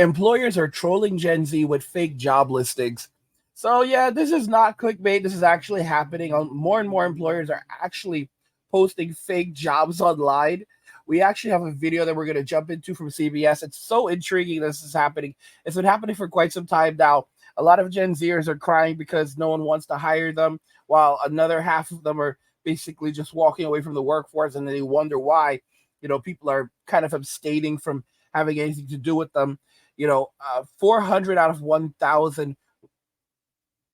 Employers are trolling Gen Z with fake job listings. So yeah, this is not clickbait. This is actually happening. More and more employers are actually posting fake jobs online. We actually have a video that we're going to jump into from CBS. It's so intriguing this is happening. It's been happening for quite some time now. A lot of Gen Zers are crying because no one wants to hire them, while another half of them are basically just walking away from the workforce, and they wonder why, people are kind of abstaining from having anything to do with them. 400 out of 1,000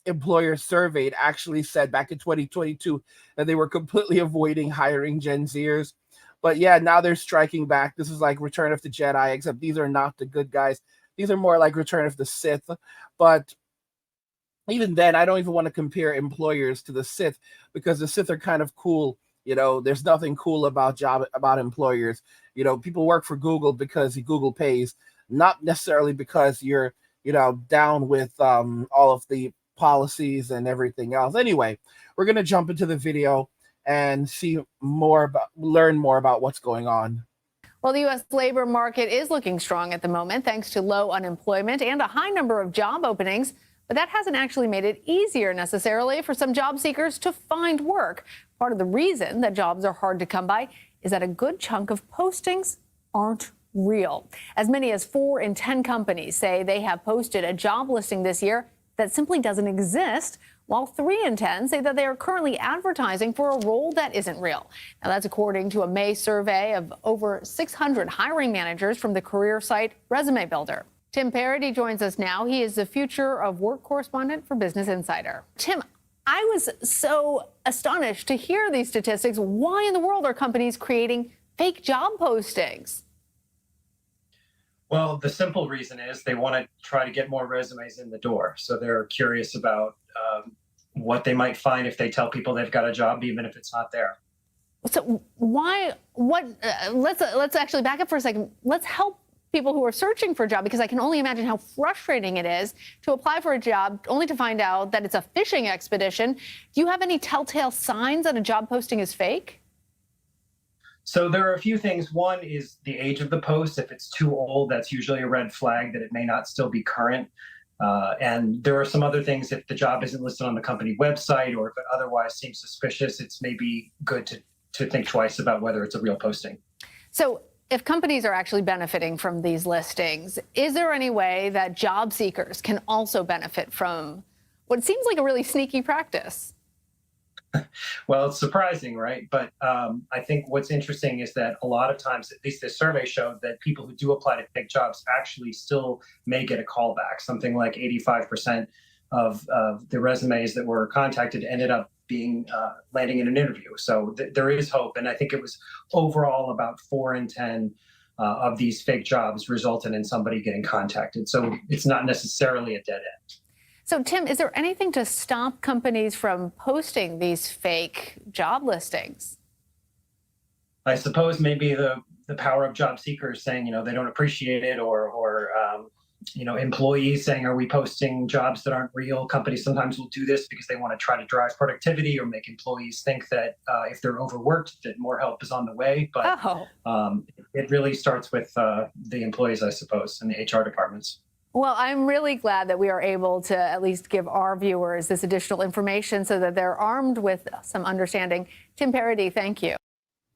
employers surveyed actually said back in 2022 that they were completely avoiding hiring Gen Zers. But yeah, now they're striking back. This is like Return of the Jedi, except these are not the good guys. These are more like Return of the Sith. But even then, I don't even want to compare employers to the Sith, because the Sith are kind of cool. There's nothing cool about employers. People work for Google because Google pays, not necessarily because you're down with all of the policies and everything else. Anyway, we're gonna jump into the video and learn more about what's going on. Well, the U.S. labor market is looking strong at the moment, thanks to low unemployment and a high number of job openings. But that hasn't actually made it easier necessarily for some job seekers to find work. Part of the reason that jobs are hard to come by is that a good chunk of postings aren't real. As many as 4 in 10 companies say they have posted a job listing this year that simply doesn't exist, while 3 in 10 say that they are currently advertising for a role that isn't real. Now, that's according to a May survey of over 600 hiring managers from the career site Resume Builder. Tim Parody joins us now. He is the future of work correspondent for Business Insider. Tim, I was so astonished to hear these statistics. Why in the world are companies creating fake job postings? Well, the simple reason is they want to try to get more resumes in the door. So they're curious about what they might find if they tell people they've got a job, even if it's not there. So let's actually back up for a second. Let's help people who are searching for a job, because I can only imagine how frustrating it is to apply for a job only to find out that it's a fishing expedition. Do you have any telltale signs that a job posting is fake? So there are a few things. One is the age of the post. If it's too old, that's usually a red flag that it may not still be current. And there are some other things. If the job isn't listed on the company website, or if it otherwise seems suspicious, it's maybe good to think twice about whether it's a real posting. So if companies are actually benefiting from these listings, is there any way that job seekers can also benefit from what seems like a really sneaky practice? Well, it's surprising, right? But I think what's interesting is that a lot of times, at least this survey showed, that people who do apply to fake jobs actually still may get a call back. Something like 85% of the resumes that were contacted ended up being landing in an interview. So there is hope. And I think it was overall about 4 in 10 of these fake jobs resulted in somebody getting contacted. So it's not necessarily a dead end. So, Tim, is there anything to stop companies from posting these fake job listings? I suppose maybe the power of job seekers saying, they don't appreciate it, or employees saying, are we posting jobs that aren't real? Companies sometimes will do this because they want to try to drive productivity or make employees think that if they're overworked, that more help is on the way. But it really starts with the employees, I suppose, and the HR departments. Well, I'm really glad that we are able to at least give our viewers this additional information so that they're armed with some understanding. Tim Parody, thank you.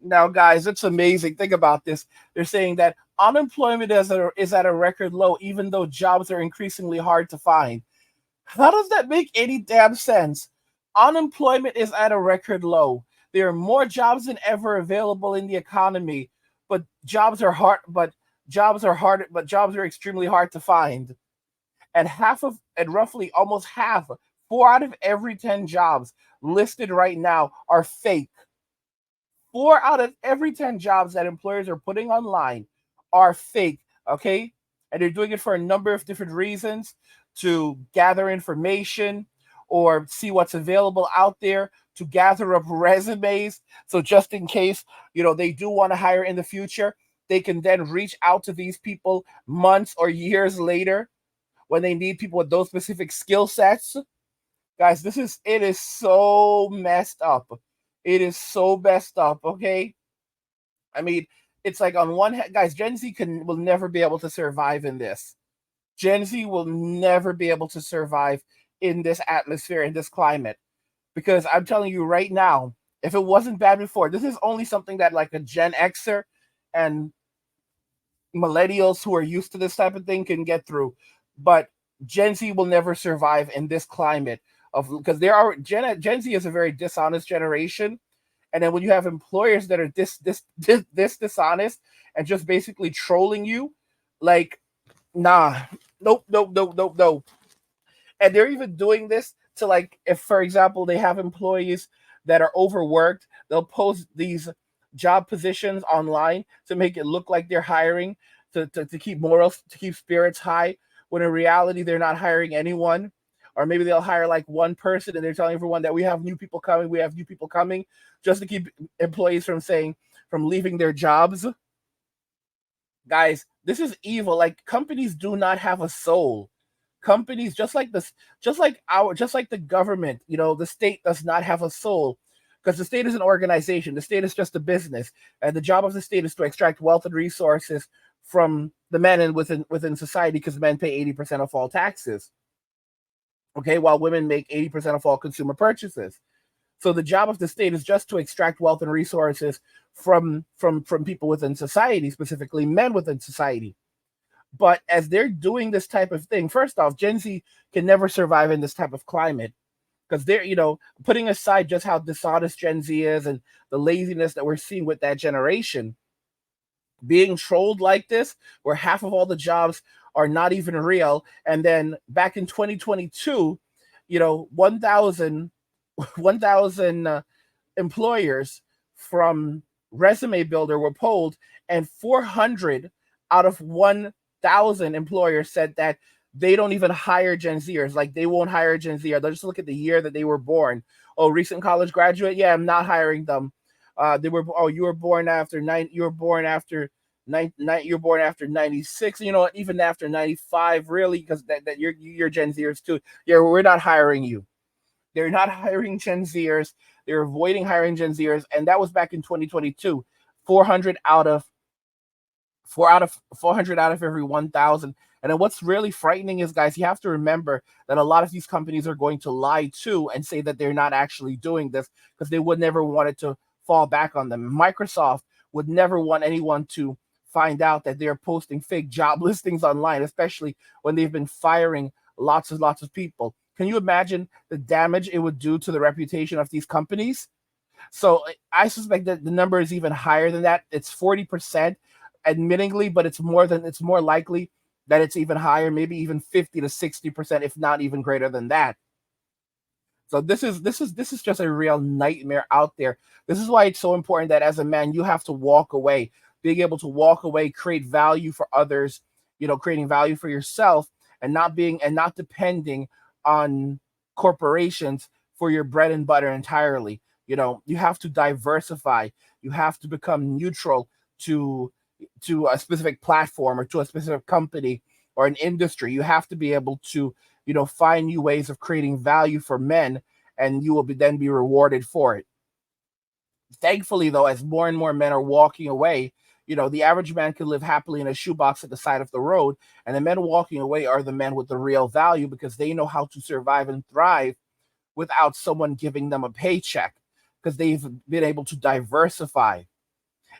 Now, guys, it's amazing. Think about this. They're saying that unemployment is at a record low, even though jobs are increasingly hard to find. How does that make any damn sense? Unemployment is at a record low. There are more jobs than ever available in the economy, but jobs are extremely hard to find. And roughly almost half, 4 out of every 10 jobs listed right now are fake. 4 out of every 10 jobs that employers are putting online are fake, okay? And they're doing it for a number of different reasons: to gather information or see what's available out there, to gather up resumes. So just in case, they do want to hire in the future, they can then reach out to these people months or years later when they need people with those specific skill sets. Guys, it is so messed up. It is so messed up, okay? I mean, it's like, on one hand, guys, Gen Z will never be able to survive in this. Gen Z will never be able to survive in this atmosphere, in this climate. Because I'm telling you right now, if it wasn't bad before, this is only something that like a Gen Xer and millennials who are used to this type of thing can get through. But Gen Z will never survive in this climate of, because there are Gen Z is a very dishonest generation. And then when you have employers that are this dishonest and just basically trolling you, like, nah, nope, nope, nope, nope, nope. And they're even doing this to, like, if for example they have employees that are overworked, they'll post these job positions online to make it look like they're hiring, to keep morals, to keep spirits high, when in reality they're not hiring anyone. Or maybe they'll hire like one person and they're telling everyone that we have new people coming, we have new people coming, just to keep employees from leaving their jobs. Guys, this is evil. Like, companies do not have a soul. Companies, just like this, just like the government, the state does not have a soul, because the state is an organization. The state is just a business, and the job of the state is to extract wealth and resources from the men and within society, because men pay 80% of all taxes. Okay, while women make 80% of all consumer purchases. So the job of the state is just to extract wealth and resources from people within society, specifically men within society. But as they're doing this type of thing, first off, Gen Z can never survive in this type of climate, because they're, putting aside just how dishonest Gen Z is and the laziness that we're seeing with that generation, being trolled like this, where half of all the jobs are not even real. And then back in 2022, 1,000 employers from Resume Builder were polled, and 400 out of 1,000 employers said that they don't even hire Gen Zers. Like, they won't hire Gen Z. They'll just look at the year that they were born. Oh, recent college graduate? Yeah, I'm not hiring them. You were born after you were born after 96, even after 95, really, because that you're Gen Zers too. Yeah, we're not hiring you. They're not hiring Gen Zers. They're avoiding hiring Gen Zers, and that was back in 2022. 400 out of 400 out of every 1,000. And then what's really frightening is, guys, you have to remember that a lot of these companies are going to lie too and say that they're not actually doing this, because they would never want it to fall back on them. Microsoft would never want anyone to find out that they're posting fake job listings online, especially when they've been firing lots and lots of people. Can you imagine the damage it would do to the reputation of these companies? So I suspect that the number is even higher than that. It's 40%, admittingly, but it's more likely that it's even higher, maybe even 50 to 60%, if not even greater than that. So this is just a real nightmare out there. This is why it's so important that as a man, you have to walk away, being able to walk away, create value for others, creating value for yourself, and not depending on corporations for your bread and butter entirely. You have to diversify. You have to become neutral to a specific platform or to a specific company or an industry. You have to be able to, find new ways of creating value for men, and you will then be rewarded for it. Thankfully, though, as more and more men are walking away, the average man can live happily in a shoebox at the side of the road, and the men walking away are the men with the real value, because they know how to survive and thrive without someone giving them a paycheck, because they've been able to diversify.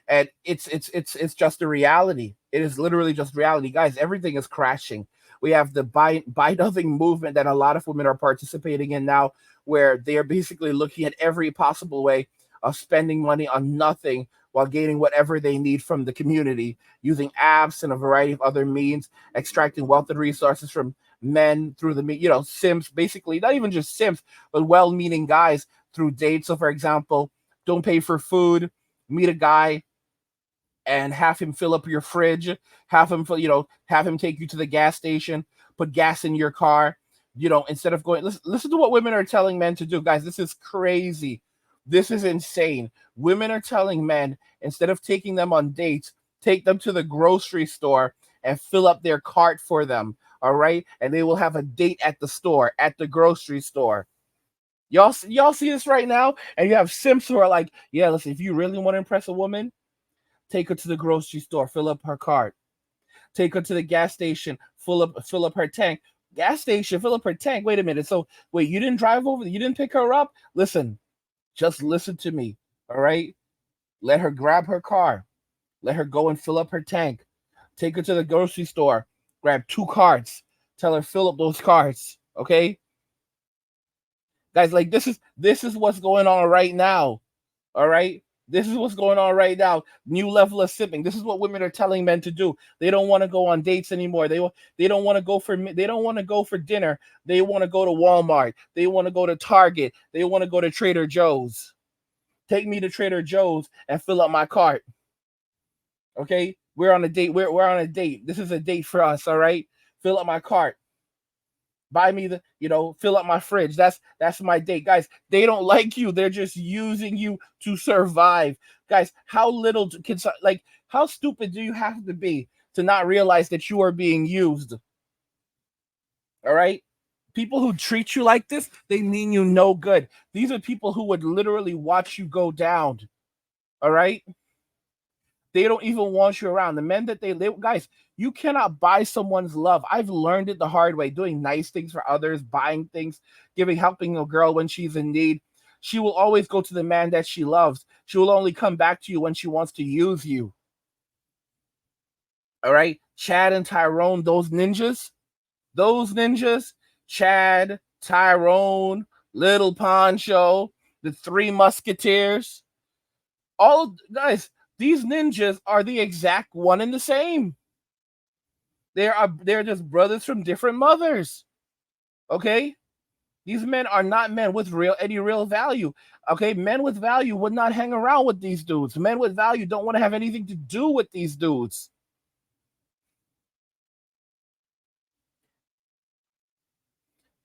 And it's just a reality. It is literally just reality, guys. Everything is crashing. We have the buy nothing movement that a lot of women are participating in now, where they are basically looking at every possible way of spending money on nothing while gaining whatever they need from the community, using apps and a variety of other means, extracting wealth and resources from men through simps, basically, not even just simps, but well-meaning guys through dates. So, for example, don't pay for food, meet a guy and have him fill up your fridge, have him take you to the gas station, put gas in your car, instead of going, listen to what women are telling men to do, guys. This is crazy. This is insane. Women are telling men, instead of taking them on dates, take them to the grocery store and fill up their cart for them. All right. And they will have a date at the store, at the grocery store. Y'all see this right now? And you have simps who are like, yeah, listen, if you really want to impress a woman, take her to the grocery store, fill up her cart. Take her to the gas station, fill up her tank. Gas station, fill up her tank. Wait a minute. So wait, you didn't drive over? You didn't pick her up? Listen, just listen to me. All right. Let her grab her car. Let her go and fill up her tank. Take her to the grocery store. Grab 2 carts. Tell her fill up those carts. Okay, guys. Like this is what's going on right now. All right. This is what's going on right now. New level of sipping. This is what women are telling men to do. They don't want to go on dates anymore. They don't want to go for dinner. They want to go to Walmart. They want to go to Target. They want to go to Trader Joe's. Take me to Trader Joe's and fill up my cart. Okay? We're on a date. We're on a date. This is a date for us, all right? Fill up my cart. Buy me fill up my fridge. That's my date. Guys, they don't like you. They're just using you to survive. Guys, how stupid do you have to be to not realize that you are being used? All right? People who treat you like this, they mean you no good. These are people who would literally watch you go down. All right? They don't even want you around. The men that guys, you cannot buy someone's love. I've learned it the hard way, doing nice things for others, buying things, helping a girl when she's in need. She will always go to the man that she loves. She will only come back to you when she wants to use you. All right? Chad and Tyrone, those ninjas, Chad, Tyrone, Little Poncho, the 3 Musketeers, guys, these ninjas are the exact one and the same. They're just brothers from different mothers. Okay? These men are not men with any real value. Okay? Men with value would not hang around with these dudes. Men with value don't want to have anything to do with these dudes.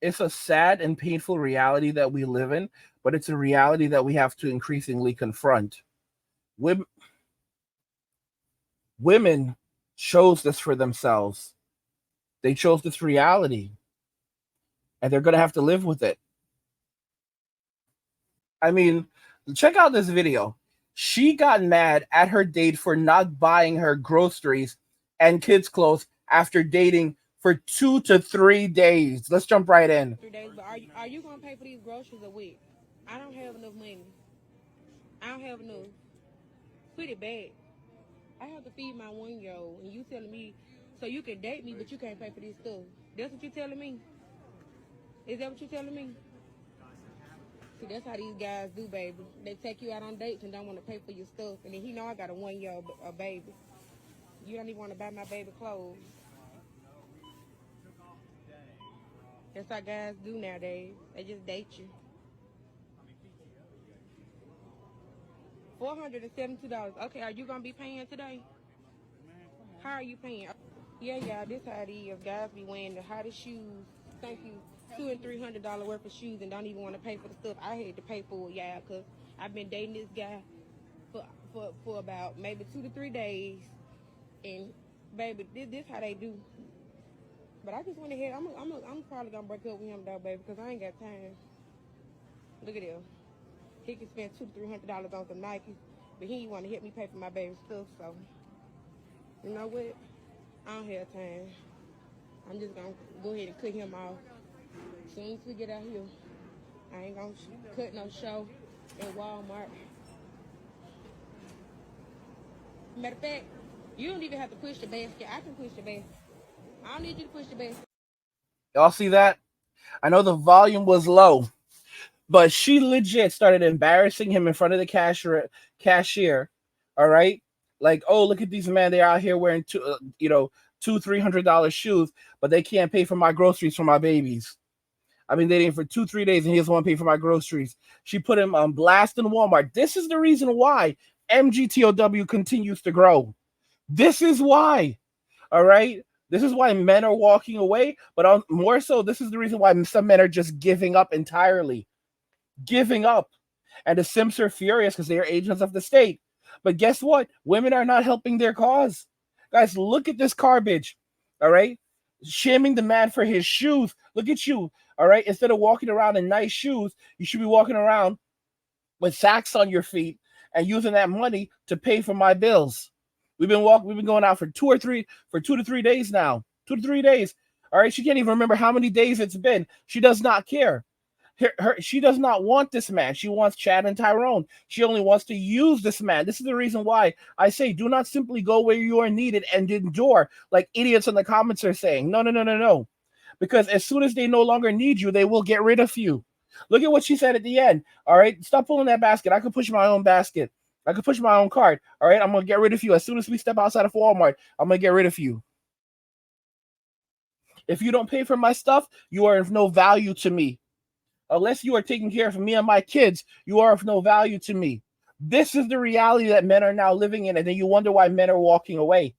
It's a sad and painful reality that we live in, but it's a reality that we have to increasingly confront. Women chose this for themselves. They chose this reality, and they're going to have to live with it. I mean, check out this video. She got mad at her date for not buying her groceries and kids' clothes after dating for 2 to 3 days. Let's jump right in. 3 days, but are you going to pay for these groceries a week? I don't have enough money. I don't have enough. Put it back. I have to feed my 1-year-old, and you telling me so you can date me, but you can't pay for this stuff. That's what you're telling me? Is that what you're telling me? See, that's how these guys do, baby. They take you out on dates and don't want to pay for your stuff. And then he know I got a 1-year-old baby. You don't even want to buy my baby clothes. That's how guys do nowadays. They just date you. $472. Okay, are you going to be paying today? How are you paying? Yeah, this how it is. Guys be wearing the hottest shoes. Thank you. $200 and $300 worth of shoes and don't even want to pay for the stuff I had to pay for, yeah, because I've been dating this guy for about maybe 2 to 3 days. And, baby, this how they do. But I just went ahead. I'm probably going to break up with him, though, baby, because I ain't got time. Look at this. He can spend $200 to $300 on some Nikes, but he want to help me pay for my baby's stuff, so. You know what? I don't have time. I'm just going to go ahead and cut him off. As soon as we get out here, I ain't going to cut no show at Walmart. Matter of fact, you don't even have to push the basket. I can push the basket. I don't need you to push the basket. Y'all see that? I know the volume was low, but she legit started embarrassing him in front of the cashier. All right? Like, oh, look at these men. They're out here wearing $200-$300 shoes, but they can't pay for my groceries for my babies. I've been dating for 2-3 days, and he doesn't want to pay for my groceries. She put him on blast in Walmart. This is the reason why MGTOW continues to grow. This is why. All right? This is why men are walking away, but more so, this is the reason why some men are just giving up entirely. Giving up. And the simps are furious because they are agents of the state. But guess what? Women are not helping their cause. Guys, look at this garbage. All right? Shaming the man for his shoes. Look at you. All right? Instead of walking around in nice shoes, you should be walking around with sacks on your feet and using that money to pay for my bills. We've been going out for 2 to 3 days now. 2 to 3 days. All right, she can't even remember how many days it's been. She does not care. She does not want this man. She wants Chad and Tyrone. She only wants to use this man. This is the reason why I say do not simply go where you are needed and endure like idiots in the comments are saying. No, no, no, no, no. Because as soon as they no longer need you, they will get rid of you. Look at what she said at the end. All right, stop pulling that basket. I could push my own basket. I could push my own cart. All right, I'm going to get rid of you. As soon as we step outside of Walmart, I'm going to get rid of you. If you don't pay for my stuff, you are of no value to me. Unless you are taking care of me and my kids, you are of no value to me. This is the reality that men are now living in, and then you wonder why men are walking away.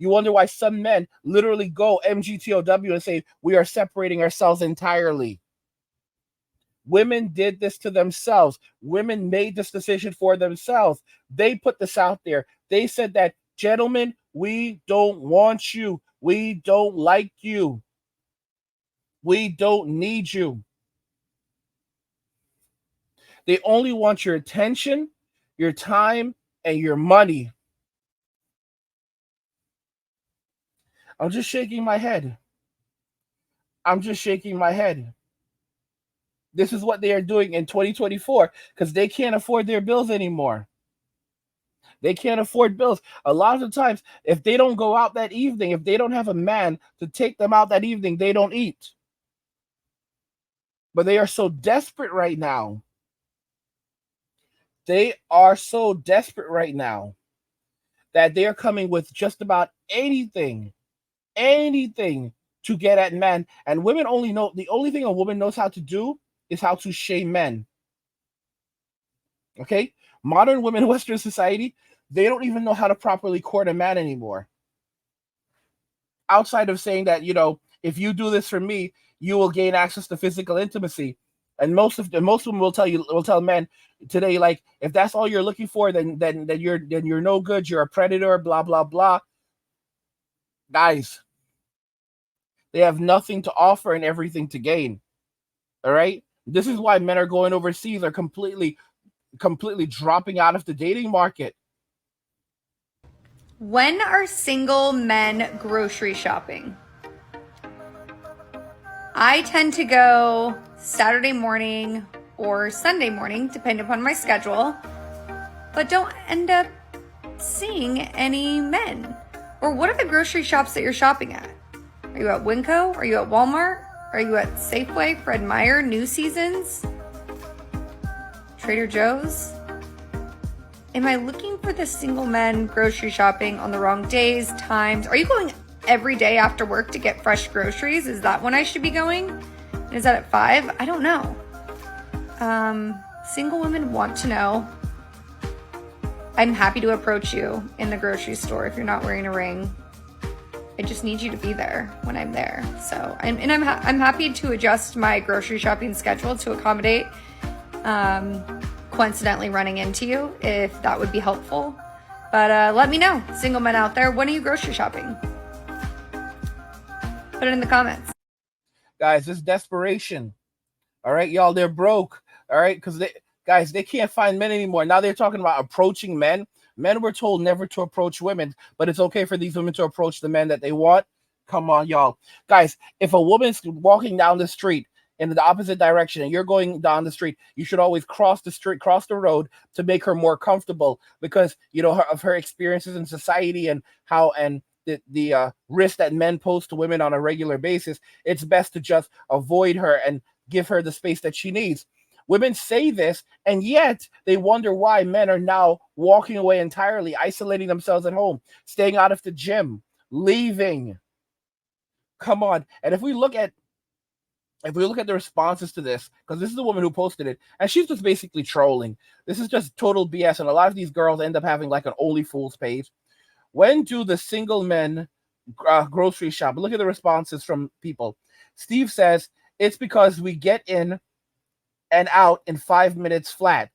You wonder why some men literally go MGTOW and say, we are separating ourselves entirely. Women did this to themselves. Women made this decision for themselves. They put this out there. They said that, gentlemen, we don't want you. We don't like you. We don't need you. They only want your attention, your time, and your money. I'm just shaking my head. I'm just shaking my head. This is what they are doing in 2024 because they can't afford their bills anymore. They can't afford bills. A lot of the times, if they don't go out that evening, if they don't have a man to take them out that evening, they don't eat. But they are so desperate right now. They are so desperate right now that they are coming with just about anything to get at men. And women only know, the only thing a woman knows how to do is how to shame men. Okay? Modern women in Western society, they don't even know how to properly court a man anymore. Outside of saying that, if you do this for me, you will gain access to physical intimacy. And most women will tell men today, like, if that's all you're looking for, then you're no good, you're a predator, blah, blah, blah. Guys, they have nothing to offer and everything to gain. All right? This is why men are going overseas, are completely dropping out of the dating market. When are single men grocery shopping? I tend to go Saturday morning or Sunday morning, depending upon my schedule, but don't end up seeing any men. Or what are the grocery shops that you're shopping at? Are you at Winco? Are you at Walmart? Are you at Safeway, Fred Meyer, New Seasons, Trader Joe's? Am I looking for the single men grocery shopping on the wrong days, times? Are you going every day after work to get fresh groceries? Is that when I should be going? Is that at 5? I don't know. Single women want to know. I'm happy to approach you in the grocery store if you're not wearing a ring. I just need you to be there when I'm there. So, I'm happy to adjust my grocery shopping schedule to accommodate coincidentally running into you if that would be helpful. But let me know, single men out there, when are you grocery shopping? Put it in the comments. Guys, this desperation. All right, y'all, they're broke. All right, because they can't find men anymore. Now they're talking about approaching men. Men were told never to approach women, but it's okay for these women to approach the men that they want. Come on, y'all. Guys, if a woman's walking down the street in the opposite direction and you're going down the street, you should always cross the road to make her more comfortable because, of her experiences in society and the risk that men pose to women on a regular basis. It's best to just avoid her and give her the space that she needs. Women say this, and yet they wonder why men are now walking away entirely, isolating themselves at home, staying out of the gym, leaving. Come on. And if we look at the responses to this, because this is the woman who posted it, and she's just basically trolling. This is just total BS, and a lot of these girls end up having like an OnlyFools page. When do the single men grocery shop? Look at the responses from people. Steve says, it's because we get in and out in 5 minutes flat.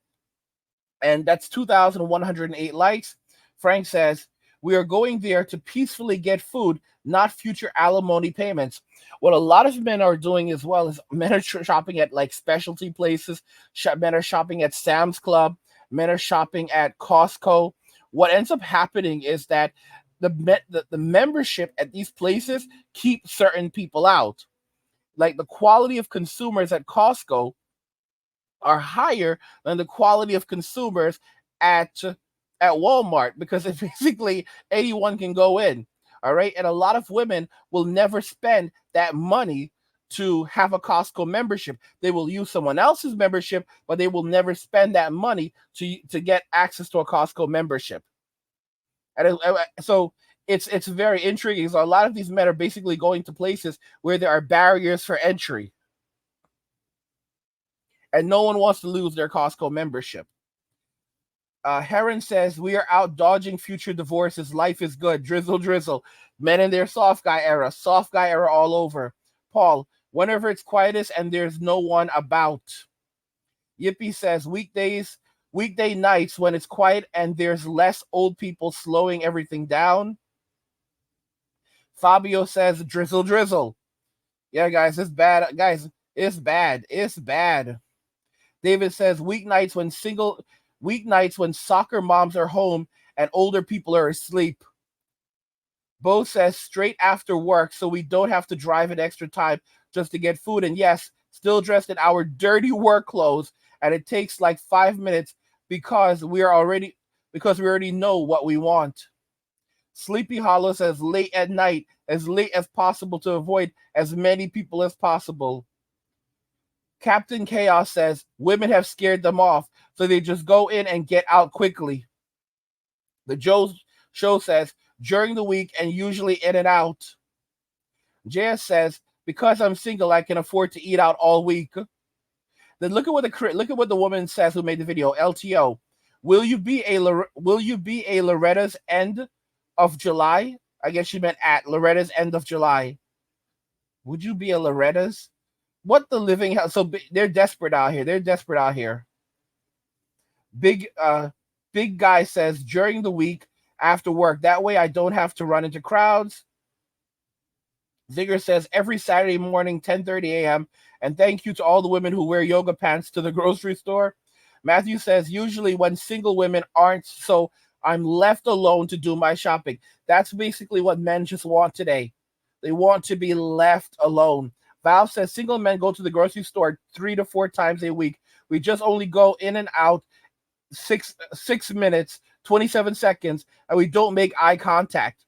And that's 2,108 likes. Frank says, we are going there to peacefully get food, not future alimony payments. What a lot of men are doing as well is men are shopping at like specialty places. Men are shopping at Sam's Club. Men are shopping at Costco. What ends up happening is that the membership at these places keep certain people out. Like the quality of consumers at Costco are higher than the quality of consumers at Walmart, because it basically anyone can go in. All right. And a lot of women will never spend that money to have a Costco membership. They will use someone else's membership, but they will never spend that money to get access to a Costco membership. And so it's very intriguing. So a lot of these men are basically going to places where there are barriers for entry, and no one wants to lose their Costco membership. Heron says, we are out dodging future divorces. Life is good. Drizzle, drizzle. Men in their soft guy era all over. Paul, whenever it's quietest and there's no one about. Yippee says, weekday nights when it's quiet and there's less old people slowing everything down. Fabio says, drizzle, drizzle. Yeah, guys, it's bad. Guys, it's bad. It's bad. David says, weeknights when soccer moms are home and older people are asleep. Bo says, straight after work, so we don't have to drive an extra time just to get food. And yes, still dressed in our dirty work clothes, and it takes like 5 minutes because we already know what we want. Sleepy Hollow says, late at night, as late as possible to avoid as many people as possible. Captain Chaos says, women have scared them off, so they just go in and get out quickly. The Joe Show says, during the week and usually in and out. JS says, because I'm single, I can afford to eat out all week. Then look at what the woman says who made the video. LTO, will you be a Loretta's end of July? I guess she meant at Loretta's end of July. Would you be a Loretta's? What the living hell? So they're desperate out here. Big guy says, during the week after work. That way I don't have to run into crowds. Zigger says, every Saturday morning, 10:30 a.m. And thank you to all the women who wear yoga pants to the grocery store. Matthew says, usually when single women aren't, so I'm left alone to do my shopping. That's basically what men just want today. They want to be left alone. Val says, single men go to the grocery store 3 to 4 times a week. We just only go in and out 6 minutes, 27 seconds, and we don't make eye contact.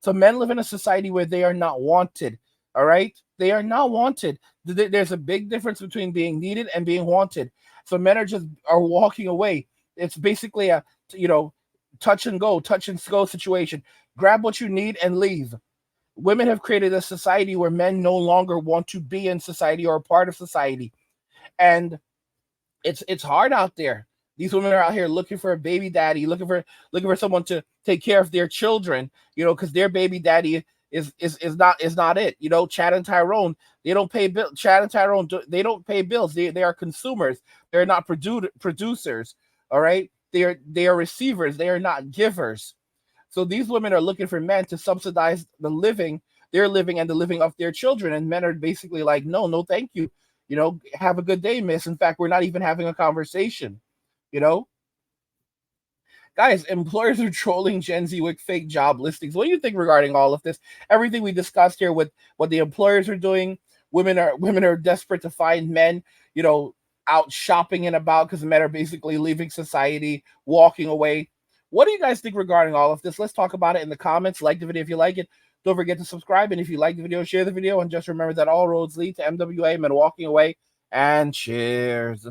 So men live in a society where they are not wanted. All right? They are not wanted. There's a big difference between being needed and being wanted. So men are walking away. It's basically a, touch and go situation. Grab what you need and leave. Women have created a society where men no longer want to be in society or a part of society. And it's hard out there. These women are out here looking for a baby daddy, looking for someone to take care of their children, because their baby daddy is not it. Chad and Tyrone, they don't pay bills. Chad and Tyrone, they don't pay bills. They are consumers. They're not producers. All right. They are receivers. They are not givers. So these women are looking for men to subsidize their living and the living of their children. And men are basically like, no, thank you. Have a good day, miss. In fact, we're not even having a conversation. Guys, employers are trolling Gen Z with fake job listings. What do you think regarding all of this? Everything we discussed here with what the employers are doing. Women are desperate to find men, out shopping and about because men are basically leaving society, walking away. What do you guys think regarding all of this? Let's talk about it in the comments. Like the video if you like it. Don't forget to subscribe. And if you like the video, share the video. And just remember that all roads lead to MWA, men walking away. And cheers.